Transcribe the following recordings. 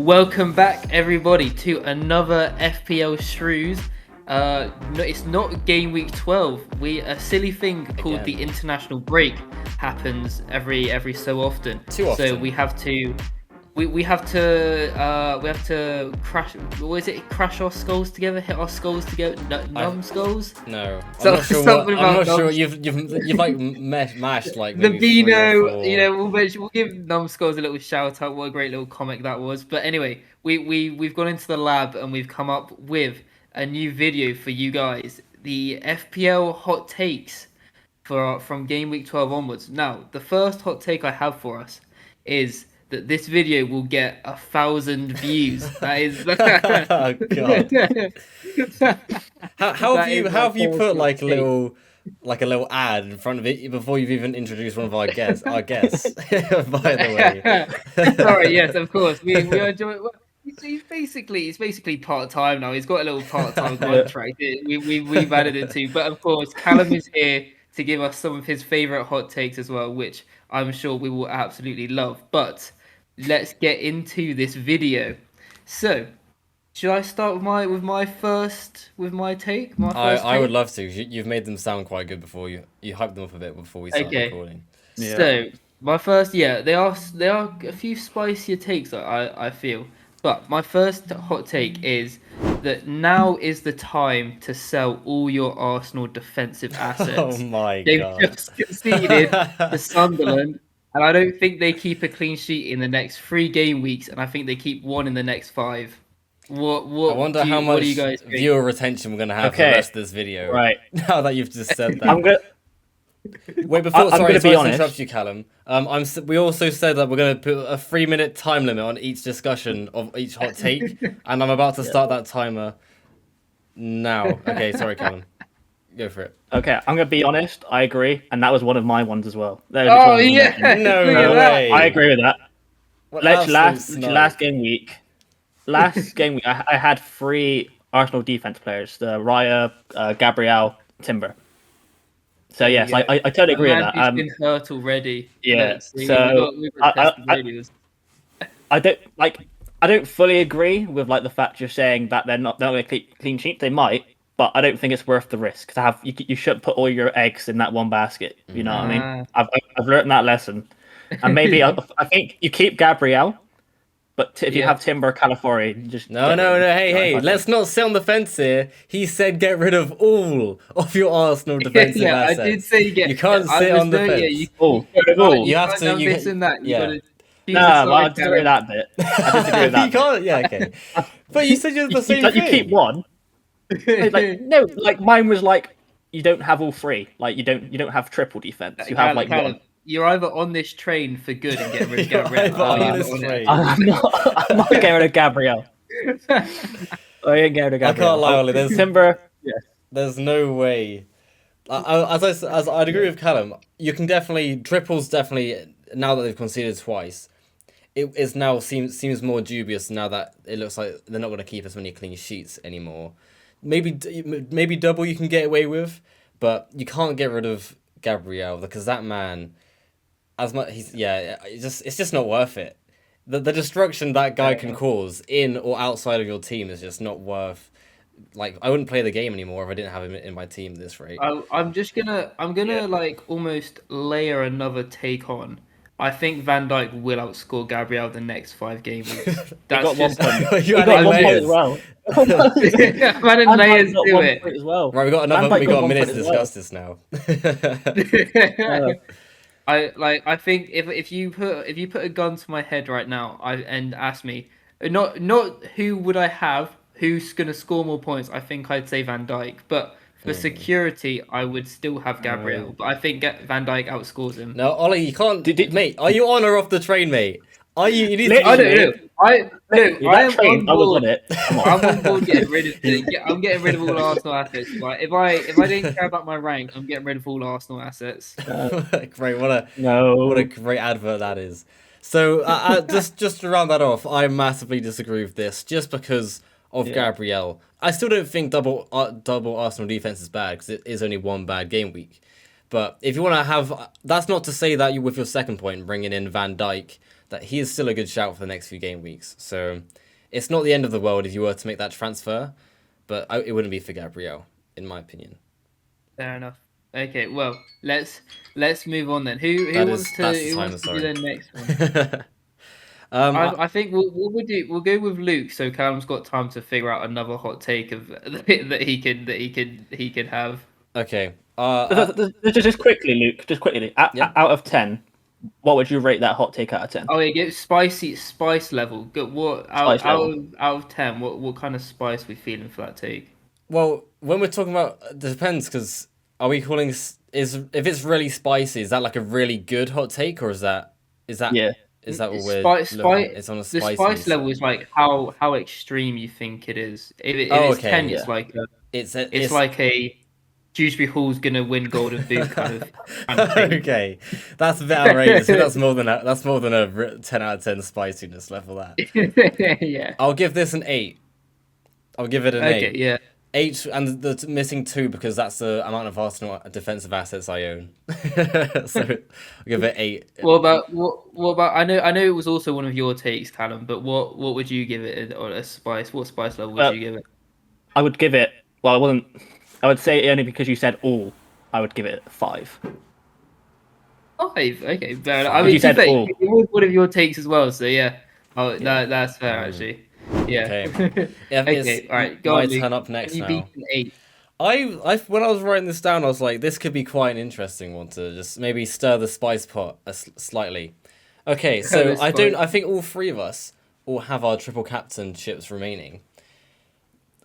Welcome back, everybody, to another FPL Shrews. No, it's not game week 12. A silly thing called the international break happens every so often. Too often. So we have to crash. What is it? Crash our skulls together, hit our skulls together, skulls. No, So, I'm not sure. I'm not sure. You've like mashed like the maybe Vino, we'll give Numbskulls a little shout out. What a great little comic that was. But anyway, we've gone into the lab and we've come up with a new video for you guys. The FPL hot takes from game week 12 onwards. Now, the first hot take I have for us is that this video will get 1,000 views. That is. Oh god. How have you put like a little ad in front of it before you've even introduced one of our guests? By the way. Sorry. Yes, of course. We are doing. He's basically part time now. He's got a little part time contract. We've added it to. But of course, Callum is here to give us some of his favorite hot takes as well, which I'm sure we will absolutely love. But let's get into this video. So, should I start with my take? I would love to. You've made them sound quite good before you hyped them up a bit before we started recording. Yeah. So my first, they are a few spicier takes I feel. But my first hot take is that now is the time to sell all your Arsenal defensive assets. Oh my God. They've just conceded to Sunderland, and I don't think they keep a clean sheet in the next 3 game weeks, and I think they keep 1 in the next 5. I wonder how much viewer retention we're going to have for the rest of this video. Right. Now that you've just said that. Wait, before I'm going to be honest. Interrupt you, Callum. We also said that we're going to put a 3-minute time limit on each discussion of each hot take, and I'm about to start that timer now. Okay, sorry, Callum. Go for it. Okay, I'm going to be honest. I agree, and that was one of my ones as well. Oh yeah, no way. I agree with that. Last game week, I had 3 Arsenal defense players: the Raya, Gabriel, Timber. So yes, I totally agree with that. He's been hurt already. Yeah. So I don't fully agree with like the fact you're saying that they're not going to keep clean sheet. They might, but I don't think it's worth the risk to have. You shouldn't put all your eggs in that one basket. You know what I mean? I've learned that lesson, and maybe I think you keep Gabriel. But if you have Timber, Calafiori, just no. Hey, let's not sit on the fence here. He said get rid of all of your Arsenal defensive assets. I did say you can't sit on the fence. You have to. You and that. I disagree with that bit. I disagree with that. You can't. Yeah, okay. But you said you're the same thing. You keep one. Mine was like you don't have all 3. Like you don't have triple defense. You have like one. You're either on this train for good and getting rid of Gabriel. I'm not getting rid of Gabriel. I ain't getting rid of Gabriel. I can't lie, Olly. There's Timber. Yeah. There's no way. As I'd agree with Callum, you can triples definitely now that they've conceded twice. It now seems more dubious now that it looks like they're not going to keep as many clean sheets anymore. Maybe double you can get away with, but you can't get rid of Gabriel because that man. It's just not worth it. The destruction that guy can cause in or outside of your team is just not worth. Like I wouldn't play the game anymore if I didn't have him in my team at this rate. I'm gonna like almost layer another take on. I think Van Dijk will outscore Gabriel the next 5 game weeks. That's just you added layers as well. I'm adding layers to it as well. Right, we got a minute to discuss this now. I think if you put a gun to my head right now and ask me not who would I have, who's gonna score more points, I think I'd say Van Dijk, but for security I would still have Gabriel, but I think Van Dijk outscores him. No, Ollie, you can't. Mate, are you on or off the train, mate? Are you? You need to. I don't know. I am on board. I'm on board getting rid of. I'm getting rid of all Arsenal assets. Like if I didn't care about my rank, I'm getting rid of all Arsenal assets. Great! What a great advert that is. So just to round that off, I massively disagree with this, just because of Gabriel. I still don't think double Arsenal defense is bad because it is only 1 bad game week. But if you want to have, that's not to say that you with your second point bringing in Van Dijk that he is still a good shout for the next few game weeks. So it's not the end of the world if you were to make that transfer, but it wouldn't be for Gabriel, in my opinion. Fair enough. Okay, well, let's move on then. Who That's wants the to timer, do the next one? I, I think we'll go with Luke. So Callum's got time to figure out another hot take of that he can have. okay. Just quickly, Luke. Just quickly. Yeah. Out of 10, what would you rate that hot take out of 10? Oh, yeah, get spice level. What out of 10? What kind of spice we feeling for that take? Well, when we're talking about, it depends, because are we calling if it's really spicy, is that like a really good hot take, or is that Yeah. is that what we're Spice. it's on a The spicy spice level is like how extreme you think it is. If Oh, it's okay, 10, yeah. it's like a Dewsbury Hall's gonna win Golden Boot kind of thing. Okay, that's a bit outrageous. That's more than a 10 out of 10 spiciness level. That Yeah. I'll give this an 8. I'll give it an Okay. 8. Yeah. 8, and the missing 2 because that's the amount of Arsenal defensive assets I own. So I'll give it 8. What about? I know it was also one of your takes, Callum. But what would you give it on a spice? What spice level would you give it? I would give it. Well, I wouldn't. I would say only because you said all. I would give it 5. 5. Okay. Fair enough. I But mean, you said it all. was one of your takes as well. So yeah. Oh, Yeah. no, that's fair actually. Yeah. Okay. Okay. All right. Go my on, Luke. turn up next Can you now. beat an 8? I when I was writing this down, I was like, this could be quite an interesting one to just maybe stir the spice pot slightly. Okay, so I think all 3 of us all have our triple captainships remaining.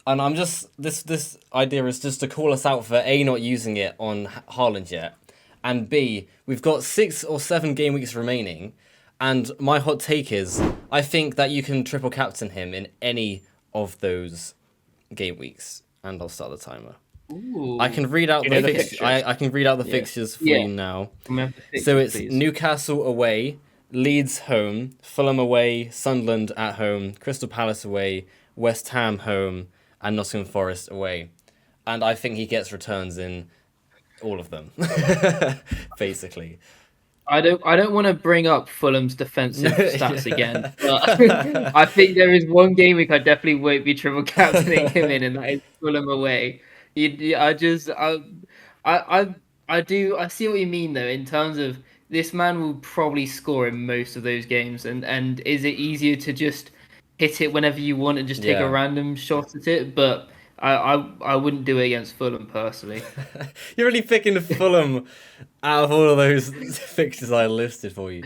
And I'm just this idea is just to call us out for A, not using it on Haaland yet, and B, we've got 6 or 7 game weeks remaining, and my hot take is I think that you can triple captain him in any of those game weeks. And I'll start the timer. Ooh. I can read out the fixtures. I can read out the fixtures for you now. So it's please. Newcastle away, Leeds home, Fulham away, Sunderland at home, Crystal Palace away, West Ham home, and Nottingham Forest away. And I think he gets returns in all of them, basically. I don't want to bring up Fulham's defensive stats again, but I think there is one game week I definitely won't be triple captaining him in, and that is Fulham away. I see what you mean though, in terms of this man will probably score in most of those games, and is it easier to just hit it whenever you want and just take a random shot at it? But I wouldn't do it against Fulham personally. You're really picking Fulham out of all of those fixtures I listed for you.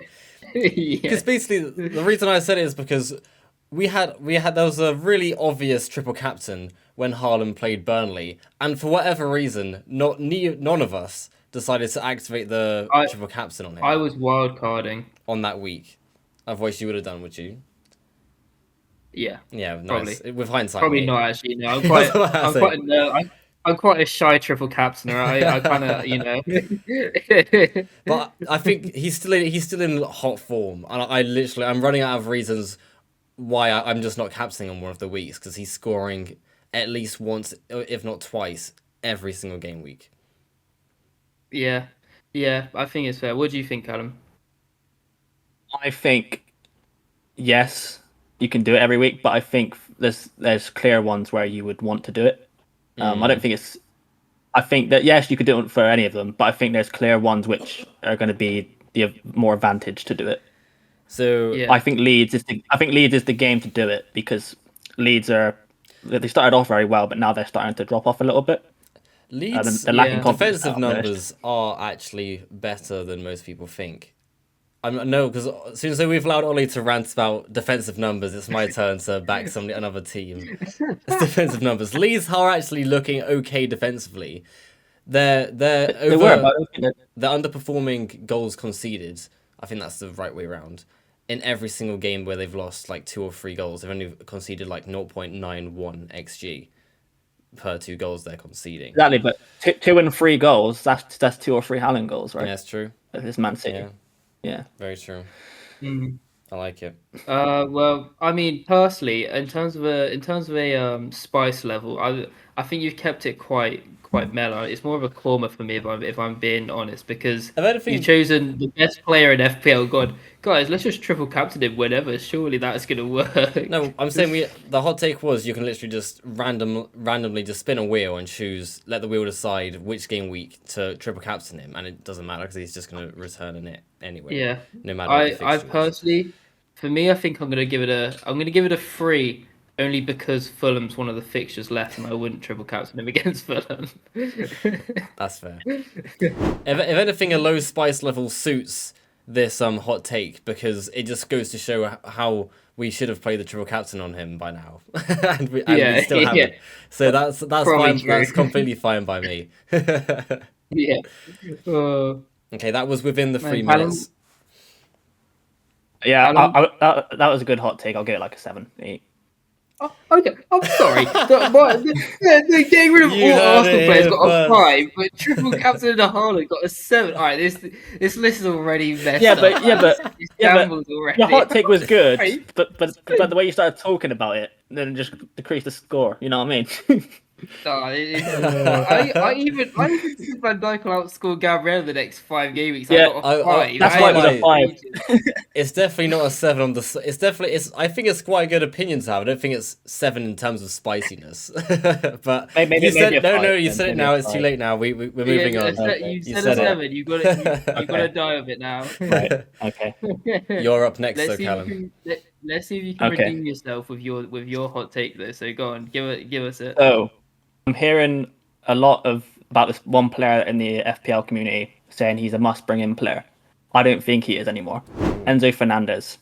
Because basically, the reason I said it is because we had there was a really obvious triple captain when Haaland played Burnley, and for whatever reason, none of us decided to activate the triple captain on him. I was wild carding on that week. Otherwise, you would have done, would you? Yeah. Yeah, nice. Probably. With hindsight, probably not actually. No, I'm quite a shy triple captainer. I kind of, But I think he's still in hot form, and I'm running out of reasons why I'm just not captaining on one of the weeks because he's scoring at least once, if not twice, every single game week. Yeah, I think it's fair. What do you think, Callum? I think yes, you can do it every week, but I think there's clear ones where you would want to do it. I don't think it's. I think that yes, you could do it for any of them, but I think there's clear ones which are going to be the more advantage to do it. So I think Leeds is the game to do it because Leeds they started off very well, but now they're starting to drop off a little bit. Leeds defensive numbers are actually better than most people think. No, because as soon as we've allowed Olly to rant about defensive numbers, it's my turn to back another team. It's defensive numbers. Leeds are actually looking okay defensively. They're underperforming goals conceded. I think that's the right way around. In every single game where they've lost like 2 or 3 goals, they've only conceded like 0.91 xg per 2 goals they're conceding. Exactly, but 2 and 3 goals, that's 2 or 3 Haaland goals, right? Yeah, that's true. This Man City. Yeah. Very true. I like it. Well, I mean, personally, in terms of a spice level, I think you've kept it quite mellow. It's more of a Korma for me, if I'm being honest, because If you've anything, chosen the best player in FPL. God, guys, let's just triple captain him whenever. Surely that's gonna work. no, I'm saying the hot take was you can literally just randomly just spin a wheel and let the wheel decide which game week to triple captain him, and it doesn't matter because he's just going to return in it anyway, Yeah, no matter what the I fixture is. personally, for me, I think I'm gonna give it a 3, only because Fulham's one of the fixtures left, and I wouldn't triple captain him against Fulham. That's fair. If anything, a low spice level suits this hot take because it just goes to show how we should have played the triple captain on him by now, and we Yeah, still yeah, haven't. So that's probably fine. true. That's completely fine by me. Yeah. Okay, that was within the Man, 3 minutes. Yeah, Callum. that was a good hot take. I'll give it like a 7, 8. Oh, okay, I'm sorry. The getting rid of You all heard Arsenal it players here got a first. 5, but triple captain and a Haaland got a 7. All right, this list is already messed Yeah, up. but yeah, but It's yeah, but shambles already. your hot take was good, Right. but the way you started talking about it, then it just decreased the score. You know what I mean? No, I even think Van Dijk will outscore Gabriel the next 5 game weeks. I Yeah, got a 5. that's I why it ain't was a like- 5. It's definitely not a 7 on the. It's definitely. I think it's quite a good opinion to have. I don't think it's 7 in terms of spiciness. But Maybe you said a no, 5, you then, said it maybe now. a It's too 5. late now. We're Yeah, moving on. Okay. you You said said a it. 7. You got to Okay. die of it now. Right. Okay. You're up next, Let's though, see if Callum. you can, let's see if you can Okay. redeem yourself with your hot take though. So go on, give us it. So I'm hearing a lot about this one player in the FPL community saying he's a must bring in player. I don't think he is anymore. Enzo Fernandez.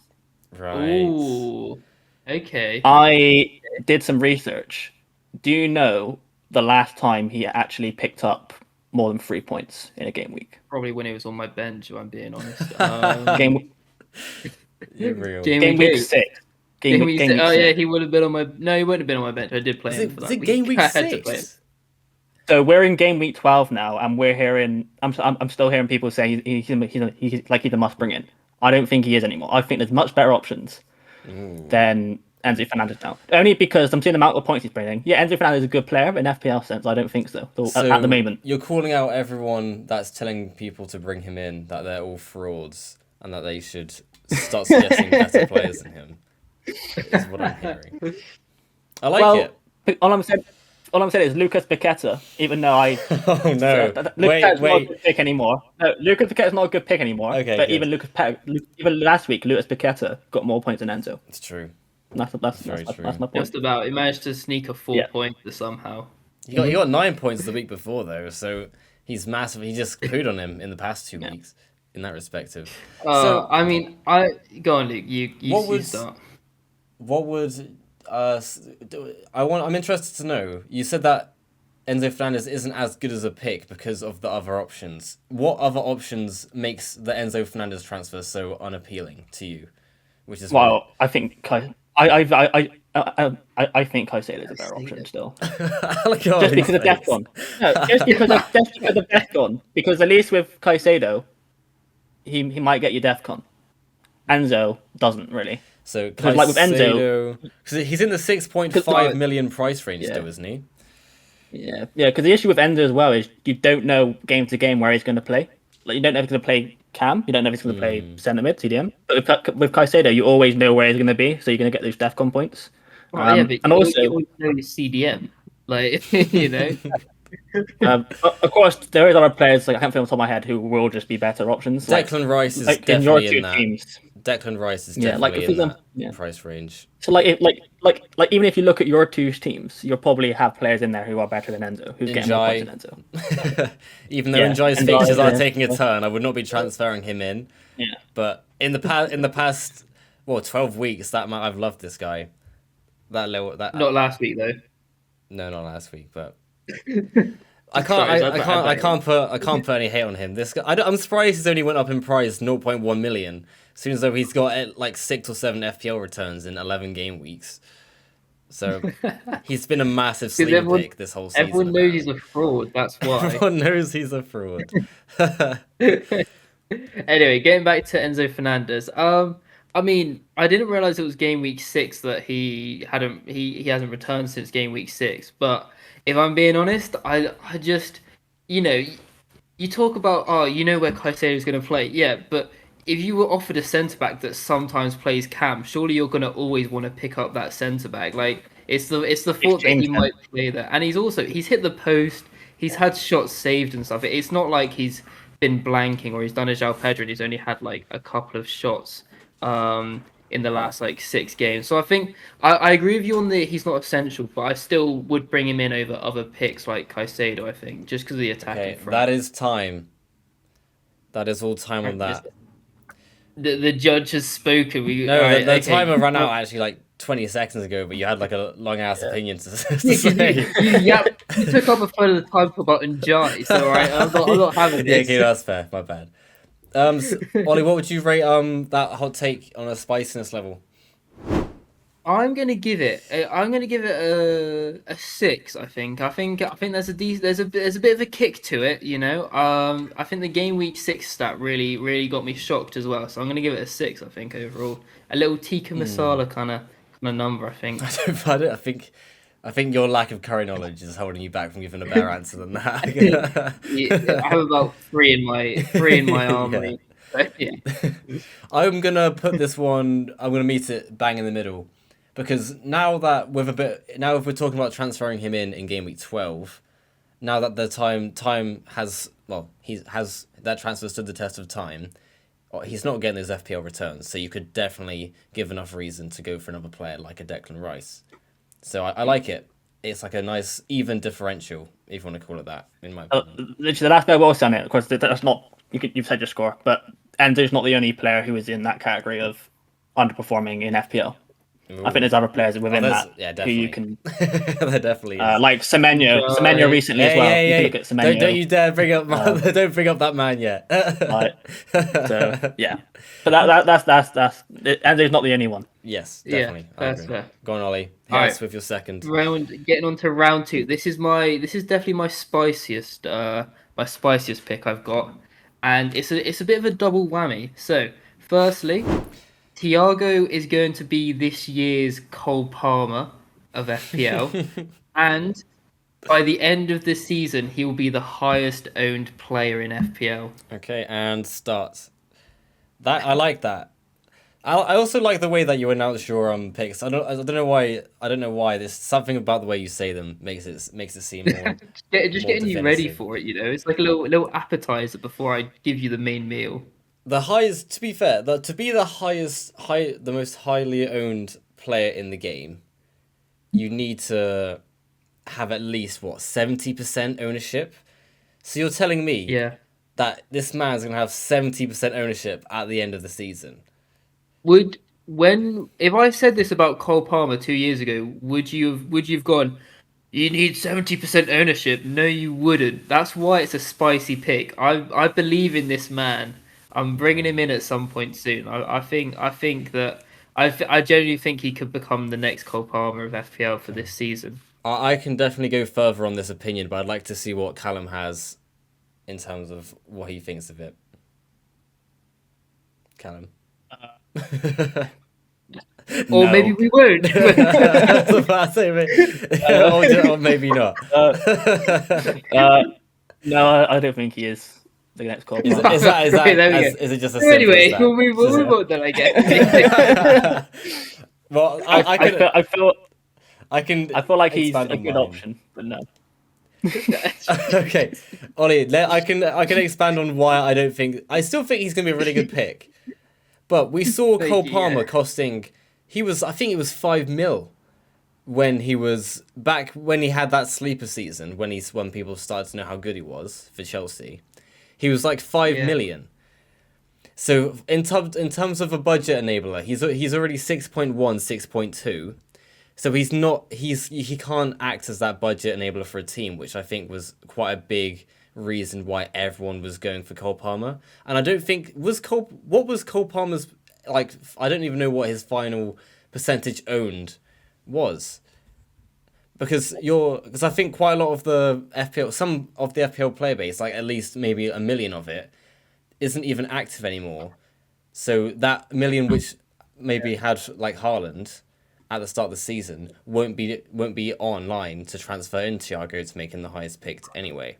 Right. Ooh, okay. I did some research. Do you know the last time he actually picked up more than 3 points in a game week? Probably when he was on my bench, if I'm being honest. You're real. Game week 6. Game week Game six. week Oh 6. yeah, he would have been on my. No, he wouldn't have been on my bench. I did play him for Is that it week. game week I had to play him. 6? So we're in game week 12 now, and we're hearing. I'm still hearing people say he's a must bring in. I don't think he is anymore. I think there's much better options than Enzo Fernandez now. Only because I'm seeing the amount of points he's bringing. Yeah, Enzo Fernandez is a good player, but in FPL sense, I don't think so. At the moment. You're calling out everyone that's telling people to bring him in that they're all frauds and that they should start suggesting better players than him. Is what I'm hearing. I like it. All I'm saying is Lucas Paqueta. Even though Oh no! Lucas Wait. not a good pick anymore. No, Lucas Paqueta's not a good pick anymore. Okay, but good. even last week, Lucas Paqueta got more points than Enzo. It's true. That's very true. That's my point. Just about. He managed to sneak a 4-pointer somehow. He got 9 points the week before though, so he's massive. He just pooed on him in the past 2 weeks. In that respective. I mean, go on, Luke. You start. What would I'm interested to know. You said that Enzo Fernandez isn't as good as a pick because of the other options. What other options makes the Enzo Fernandez transfer so unappealing to you? Which is I think I think Caicedo is a better option still. Just because of Defcon. No, just because of Defcon. Because at least with Caicedo, he might get you Defcon. Enzo doesn't really. So because like with Enzo, because he's in the 6.5 million price range still, isn't he? Yeah. Because the issue with Enzo as well is you don't know game to game where he's going to play. Like you don't know if he's going to play Cam, you don't know if he's going to play centre mid, CDM. But with Caicedo, you always know where he's going to be, so you're going to get those Defcon points. Well, but and also, you always know your CDM, like you know. Of course, there is other players like I can't feel on top of my head who will just be better options. Declan Rice is like definitely in your in that. Teams. Declan Rice is definitely in that price range. So like even if you look at your two teams, you'll probably have players in there who are better than Enzo, who's getting more points than Enzo. Even though Njai's fixtures are taking a turn, I would not be transferring him in. Yeah. But in the past 12 weeks, I've loved this guy. Not last week though. No, not last week, but I can't put any hate on him. This guy, I'm surprised he's only went up in price 0.1 million. Seems though he's got like 6 or 7 FPL returns in 11 game weeks. So he's been a massive sleeper pick this whole season. Everyone knows he's a fraud. That's why. Everyone knows he's a fraud. Anyway, getting back to Enzo Fernandez. I mean, I didn't realize it was game week 6 that he hasn't returned since game week 6. But if I'm being honest, I just, you know, you talk about, oh, you know where Caicedo is going to play. Yeah, but if you were offered a centre back that sometimes plays cam, surely you're going to always want to pick up that centre back. Like it's the It's thought that he changed him. might play there, and he's hit the post. He's had shots saved and stuff. It's not like he's been blanking or he's done a João Pedro and he's only had like a couple of shots in the last like 6 games. So I think I agree with you on the he's not essential, but I still would bring him in over other picks like Caicedo. I think just because of the attacking Okay, front. that is time. That is all time on that. The judge has spoken. No, Alright, the okay. timer ran out actually like 20 seconds ago, but you had like a long ass opinion to You, say. you took up a third of the time for about Njai, so alright, I'm not having Yeah, this. okay, that's fair. My bad. Ollie, what would you rate that hot take on a spiciness level? I'm gonna give it. A 6. I think there's a bit of a kick to it. I think the game week 6 stat really got me shocked as well. So I'm gonna give it a 6. I think overall, a little tikka masala kind of number. I think. I think your lack of curry knowledge is holding you back from giving a better answer than that. Yeah, I have about three in my armory. So, yeah. I'm gonna meet it bang in the middle, because now if we're talking about transferring him in game week 12, now that the time has that transfer stood the test of time, he's not getting those FPL returns, so you could definitely give enough reason to go for another player like a Declan Rice. So I like it. It's like a nice even differential, if you want to call it that, in my opinion. Literally, the last guy was on it. Of course, that's not you've said your score, but Enzo's not the only player who is in that category of underperforming in FPL. Ooh. I think there's other players within that who definitely. you can. There definitely is. Like Semenyo. Right. Semenyo recently as well. Yeah. You can look at Semenyo. Don't you dare bring up don't bring up that man yet. Right. So yeah, but that's Enzo's not the only one. Yes, definitely. Yeah, I that's agree. fair. Go on, Ollie. Hit Alright. us with your second. Getting on to round 2. This is definitely my spiciest pick I've got, and it's a bit of a double whammy. So, firstly, Thiago is going to be this year's Cole Palmer of FPL, and by the end of the season, he will be the highest owned player in FPL. Okay, and start. That I like that. I also like the way that you announce your picks. I don't know why. There's something about the way you say them makes it seem more. Just more getting you ready definitive. for it, It's like a little appetizer before I give you the main meal. The highest, to be fair, to be the most highly owned player in the game, you need to have at least 70% ownership. So you're telling me Yeah. that this man's gonna have 70% ownership at the end of the season. If I said this about Cole Palmer 2 years ago, would you've gone, you need 70% ownership? No, you wouldn't. That's why it's a spicy pick. I believe in this man. I'm bringing him in at some point soon. I think that I genuinely think he could become the next Cole Palmer of FPL for this season. I can definitely go further on this opinion, but I'd like to see what Callum has in terms of what he thinks of it. Callum. Or No. maybe we won't. That's about to say, or maybe not. No, I don't think he is the next Cole Is Palmer. it just a So anyway, simple we'll move on then, I guess. Well, I feel I feel like he's a good option, but no. Okay, Ollie, I can expand on why I still think he's gonna be a really good pick, but we saw Thank Cole you, Palmer yeah. costing. I think it was 5 mil when he was back when he had that sleeper season when people started to know how good he was for Chelsea. He was like 5 Yeah. million. So in terms of a budget enabler, he's already 6.1, 6.2. So he can't act as that budget enabler for a team, which I think was quite a big reason why everyone was going for Cole Palmer. And I don't think what was Cole Palmer's, like, I don't even know what his final percentage owned was. Because I think quite a lot of the some of the FPL player base, like at least maybe 1 million of it, isn't even active anymore. So that million which maybe had like Haaland at the start of the season won't be online to transfer in Thiago to make him the highest picked anyway.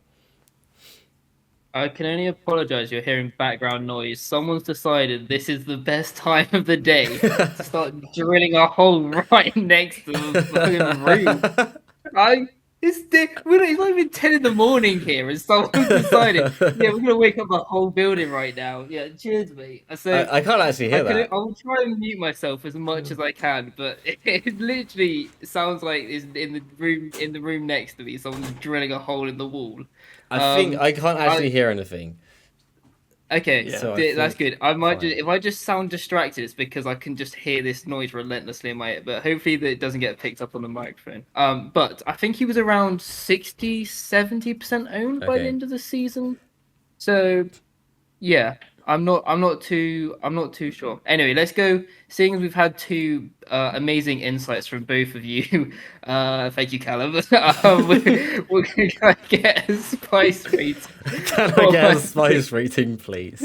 I can only apologize. You're hearing background noise. Someone's decided this is the best time of the day to start drilling a hole right next to the fucking room. It's not even 10 in the morning here, and someone's decided, yeah, we're gonna wake up the whole building right now. Yeah, cheers, mate. So I can't actually hear that. I'll try and mute myself as much as I can, but it literally sounds like it's in the room next to me. Someone's drilling a hole in the wall. I think I can't actually hear anything. Okay, Yeah. so So that's good. I might fine. if I just sound distracted, it's because I can just hear this noise relentlessly in my ear. But hopefully that it doesn't get picked up on the microphone. But I think he was around 60-70% owned by the Okay. end of the season. So yeah, I'm not too sure. Anyway, let's go. Seeing as we've had two amazing insights from both of you, thank you, Callum. We're gonna get a spice rating. Can I get a spice rating, please?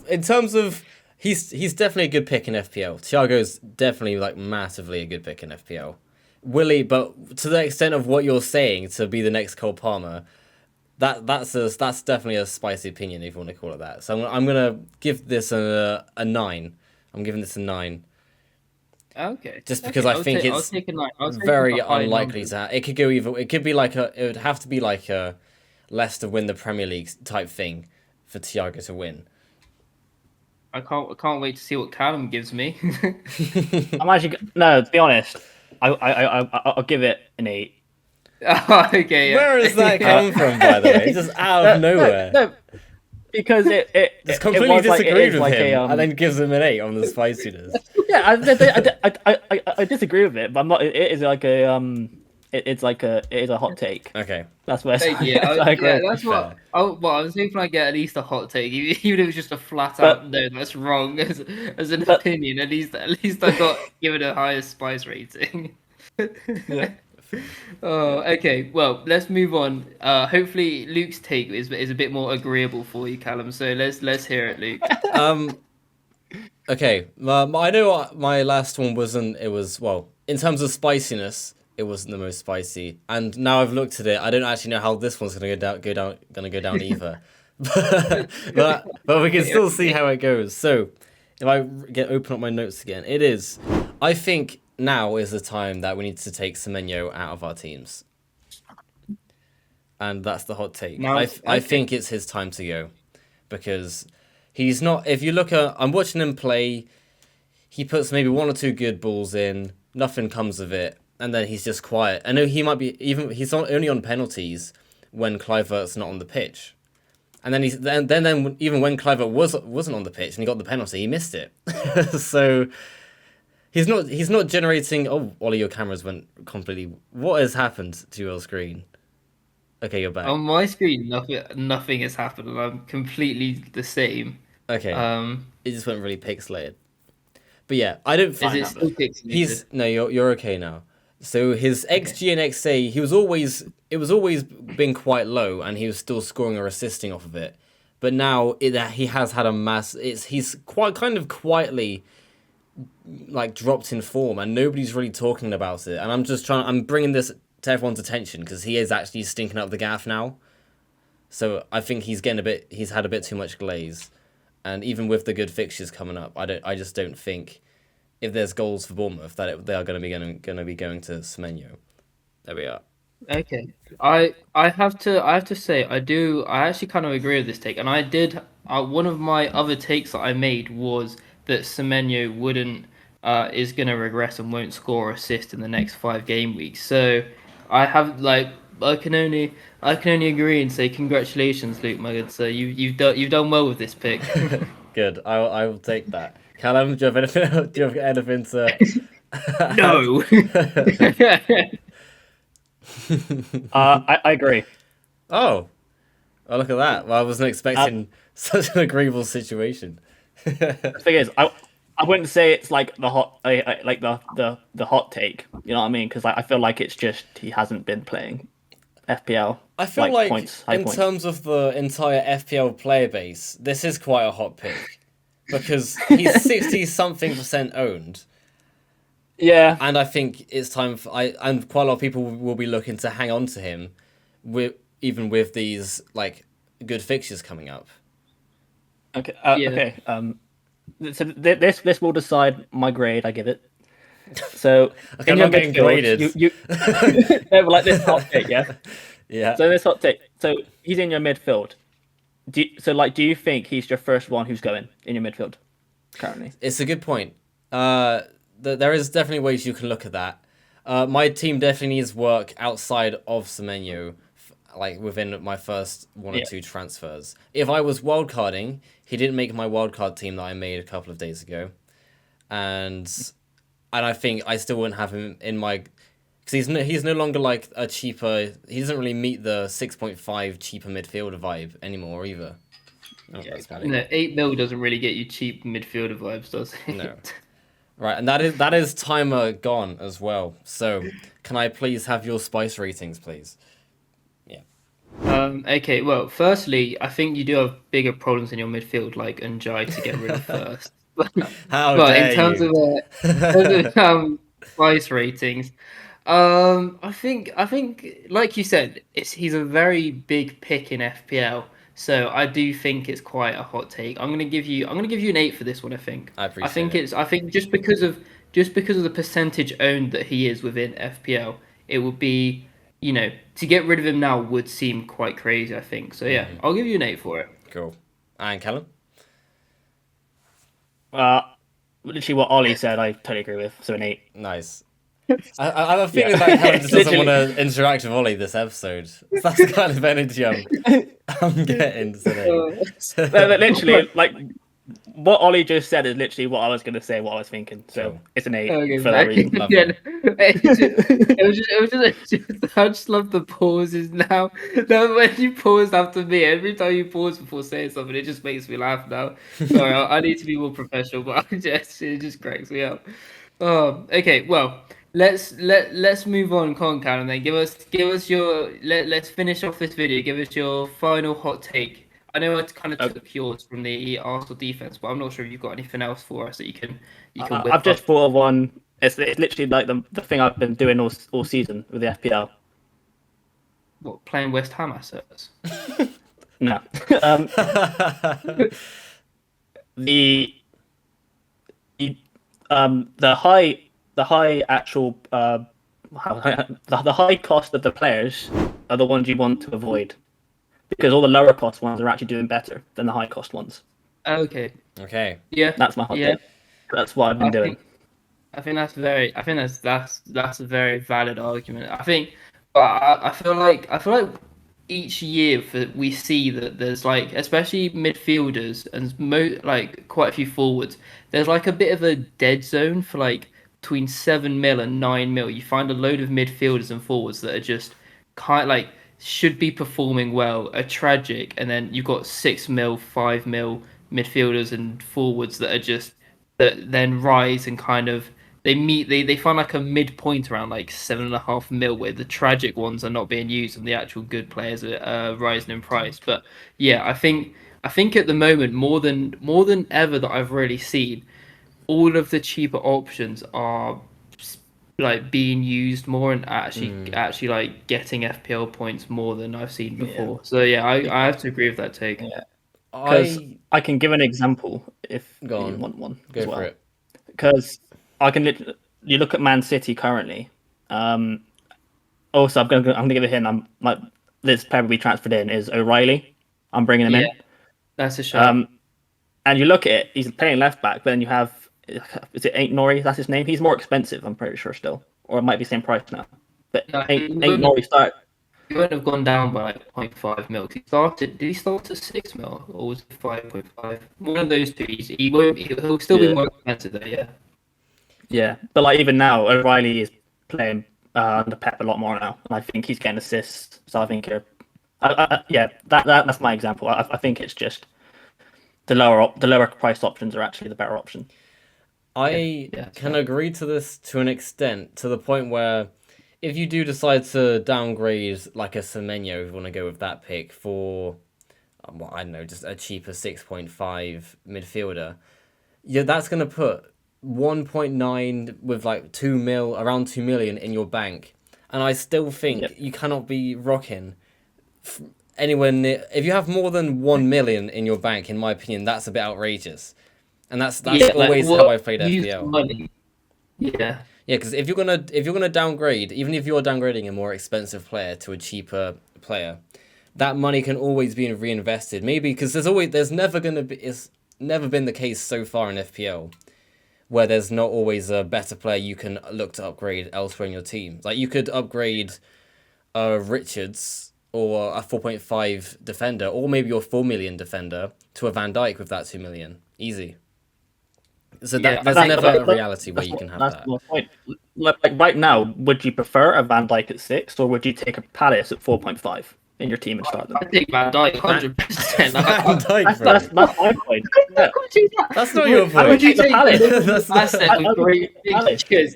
In terms of he's definitely a good pick in FPL. Thiago's definitely like massively a good pick in FPL. Willie, but to the extent of what you're saying to be the next Cole Palmer, that's definitely a spicy opinion if you want to call it that. So I'm gonna give this a 9. I'm giving this a 9. Okay. Just because Okay, I think I'll it's take a 9. I'll take very a high unlikely number. to have. It could go either. It could be like it would have to be like a Leicester win the Premier League type thing for Thiago to win. I can't wait to see what Callum gives me. I'm actually no. To be honest, I'll give it an 8. Okay. Yeah. Where is that coming from, by the way? Just out of nowhere. No, because Just completely was disagreed with like him, and then gives him an 8 on the spiciness. Yeah, I disagree with it, but I'm not. It is like a it is a hot take. Okay. That's what Thank you. I agree. Yeah, that's Fair. what. Oh, well, I was hoping I get at least a hot take, even if it was just a flat But- out no, that's wrong as an But- opinion. At least I got given a higher spice rating. Yeah. Oh, okay. Well, let's move on. Hopefully Luke's take is a bit more agreeable for you, Callum. So let's hear it, Luke. Okay. I know my last one wasn't. It was well in terms of spiciness. It wasn't the most spicy, and now I've looked at it. I don't actually know how this one's gonna go down either. but we can still see how it goes. So, if I open up my notes again, it is. I think now is the time that we need to take Semenyo out of our teams, and that's the hot take. Now, I think it's his time to go, because he's not. If you look at, I'm watching him play. He puts maybe 1 or 2 good balls in. Nothing comes of it. And then he's just quiet. I know he might be he's only on penalties when Kluivert's not on the pitch, and then then even when Kluivert wasn't on the pitch and he got the penalty, he missed it. So he's not generating. Oh, Ollie, your cameras went completely. What has happened to your screen? Okay, you're back. On my screen, nothing has happened, and I'm completely the same. Okay, it just went really pixelated. But yeah, I don't. Is it still pixelated? No, you're okay now. So his XG and XA, it was always been quite low, and he was still scoring or assisting off of it. But now he has had a mass. He's quite kind of quietly, like dropped in form, and nobody's really talking about it. And I'm bringing this to everyone's attention because he is actually stinking up the gaff now. So I think he's had a bit too much glaze, and even with the good fixtures coming up, I just don't think. If there's goals for Bournemouth, that they are going to be going to Semenyo. There we are. Okay, I have to say I actually kind of agree with this take, and I did one of my other takes that I made was that Semenyo is going to regress and won't score or assist in the next 5 game weeks. So I have I can only agree and say congratulations, Luke, my good sir. You've done well with this pick. Good. I will take that. Callum, do you have anything to? No. I agree. Oh, look at that. Well, I wasn't expecting such an agreeable situation. The thing is, I wouldn't say it's like the hot like the hot take. You know what I mean? Because I feel like it's just he hasn't been playing. FPL. I feel like points, in points. terms of the entire FPL player base, this is quite a hot pick because he's 60-something% owned. Yeah, And I think it's time for and quite a lot of people will be looking to hang on to him, even with these like good fixtures coming up. okay, Yeah. okay. So this will decide my grade I give it. So Okay, in I'm your not getting midfield, graded. you no, but like this hot take, yeah. Yeah, So this hot take, so he's in your midfield. Do you think he's your first one who's going in your midfield currently? it's a good point. There is definitely ways you can look at that. My team definitely needs work outside of Semenyo, like within my first one or Yeah. two transfers. If I was wildcarding, he didn't make my wildcard team that I made a couple of days ago, and I think I still wouldn't have him in my because he's no longer like a cheaper. He doesn't really meet the 6.5 cheaper midfielder vibe anymore either. Oh, Yeah, that's exactly. No, 8 mil doesn't really get you cheap midfielder vibes, does it? No. Right, and that is timer gone as well. So, can I please have your spice ratings, please? Yeah. Okay, well, firstly, I think you do have bigger problems in your midfield, like Njai, to get rid of first. How But in dare terms you? of price ratings, I think, like you said, he's a very big pick in FPL. So I do think it's quite a hot take. I'm gonna give you an 8 for this one. I think. I I appreciate think it. it's. I think just because of the percentage owned that he is within FPL, it would be, to get rid of him now would seem quite crazy, I think. So yeah, I'll give you an 8 for it. Cool. And Callum? Uh, Literally what Ollie said, I totally agree with. So an 8. Nice. I have a feeling Yeah. that Callum just doesn't want Literally. to interact with Ollie this episode. That's the kind of energy I'm getting today. Literally, like what Ollie just said is literally what I was going to say, what I was thinking. So Cool. it's an 8 Okay, for that reason. yeah, Lovely. I just love the pauses now. No, when you pause after me, every time you pause before saying something, it just makes me laugh now. Sorry, I need to be more professional, but it just cracks me up. Okay, well, let's move on, Concan, and then give us your let's finish off this video. Give us your final hot take. I know I kind of Okay. took yours from the Arsenal defense, but I'm not sure if you've got anything else for us that you can I've whip just up. thought of one. It's literally like the thing I've been doing all season with the FPL. What, playing West Ham assets? No. um, the the the high actual the high cost of the players are the ones you want to avoid because all the lower cost ones are actually doing better than the high cost ones. Okay. Okay. Yeah. That's my hot Yeah. take. That's what I've been I doing. think I think that's a very valid argument. But I feel like each year we see that there's like, especially midfielders and like quite a few forwards, there's like a bit of a dead zone for like between 7 mil and 9 mil. You find a load of midfielders and forwards that are just kind like should be performing well, are tragic, and then you've got 6 mil, 5 mil midfielders and forwards that are just that then rise and kind of they find like a midpoint around like 7.5 mil where the tragic ones are not being used and the actual good players are rising in price. But yeah, I think at the moment more than ever that I've really seen, all of the cheaper options are like being used more and actually like getting FPL points more than I've seen Yeah. before. So yeah, I have to agree with that take. Yeah. Because I I can give an example if Go you on. want one Go as for well. it. Because I can you look at Man City currently. Also, I'm gonna give a hint. I'm like this player we transferred in is O'Reilly. I'm bringing him Yeah, in. that's a shout. And you look at it, he's playing left back, but then you have is it Ain't Nori? That's his name. He's more expensive, I'm pretty sure still, or it might be the same price now. But No, Ain't Nori start. he wouldn't have gone down by like zero point 0.5 mil. Did he start at 6 mil or was it 5.5? One of those two. He won't. He'll still be Yeah, more expensive though. Yeah. yeah. But like even now, O'Reilly is playing under Pep a lot more now, and I think he's getting assists. So I think yeah, that's my example. I think it's just the lower priced options are actually the better option. I Yeah. can agree to this to an extent, to the point where if you do decide to downgrade like a Semenyo, if you want to go with that pick for, well, I don't know, just a cheaper 6.5 midfielder, yeah, that's gonna put 1.9 with like 2 mil, around 2 million in your bank, and I still think you cannot be rocking anywhere near. If you have more than 1 million in your bank, in my opinion, that's a bit outrageous, and that's always how I've played use FPL. money. Yeah. Yeah, because if you're gonna downgrade, even if you're downgrading a more expensive player to a cheaper player, that money can always be reinvested. Maybe because there's never gonna be, it's never been the case so far in FPL where there's not always a better player you can look to upgrade elsewhere in your team. Like you could upgrade Richards or a 4.5 defender, or maybe your 4 million defender to a Van Dijk with that 2 million, easy. So there's never a reality where you can have that. That's my point. Like right now, would you prefer a Van Dijk at 6, or would you take a Palace at 4.5 in your team and start them? I think Van Dijk 100%. Van Dijk, bro. That's my point. Yeah. That's not your point. I would take the Palace. That's not- Asset with great pictures.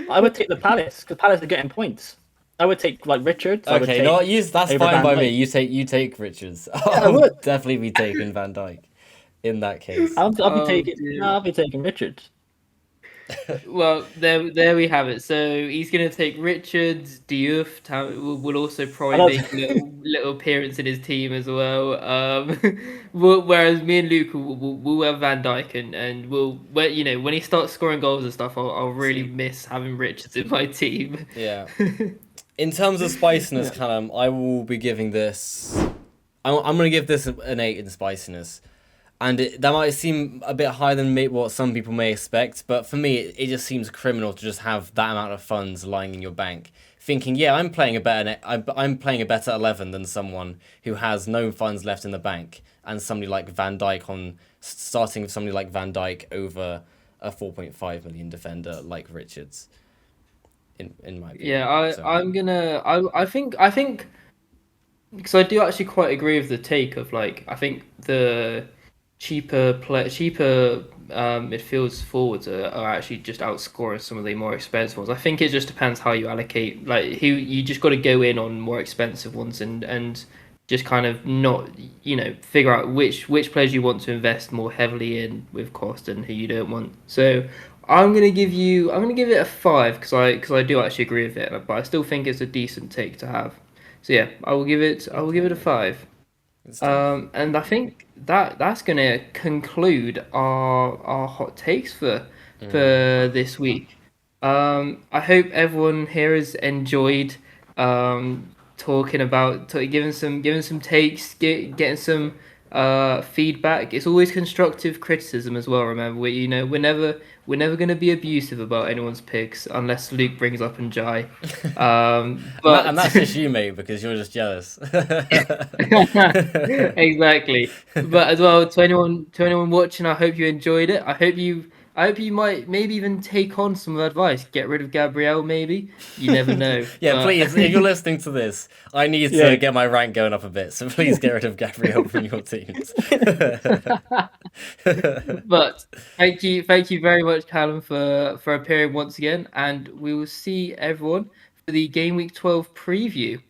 I would take the Palace because Palace are getting points. I would take like Richards. I would Okay, take no, that's over fine Van by Dijk. me. You take Richards. I I'll would. definitely be taking Van Dijk in that case. I'll be Oh, taking. dear. No, I'll be taking Richards. Well, there we have it. So he's going to take Richards. Diouf will also probably make a little appearance in his team as well. Whereas me and Luke will have Van Dijk, and when he starts scoring goals and stuff, I'll really miss having Richards in my team. Yeah. In terms of spiciness, Callum, I will be giving this. I'm going to give this an 8 in spiciness. And that might seem a bit higher than what some people may expect, but for me, it just seems criminal to just have that amount of funds lying in your bank, thinking, yeah, I'm playing a better 11 than someone who has no funds left in the bank, and somebody like Van Dijk starting with somebody like Van Dijk over a 4.5 million defender like Richards. In my opinion. Yeah, I think because I do actually quite agree with the take of like I think the cheaper midfield forwards are actually just outscoring some of the more expensive ones. I think it just depends how you allocate. Like who you just got to go in on more expensive ones and just kind of not figure out which players you want to invest more heavily in with cost and who you don't want. So I'm gonna give it a 5 because I do actually agree with it, but I still think it's a decent take to have. So yeah, I will give it a 5. And I think that's gonna conclude our hot takes for this week. I hope everyone here has enjoyed talking about giving some takes, getting some feedback. It's always constructive criticism as well. Remember, we're never going to be abusive about anyone's picks unless Luke brings up Njai. But and that's just you, mate, because you're just jealous. Exactly. But as well, to anyone watching, I hope you enjoyed it. I hope you might maybe even take on some advice. Get rid of Gabriel, maybe. You never know. Yeah, please, if you're listening to this, I need to get my rank going up a bit. So please get rid of Gabriel from your teams. But thank you very much, Callum, for appearing once again, and we will see everyone for the Game Week 12 preview.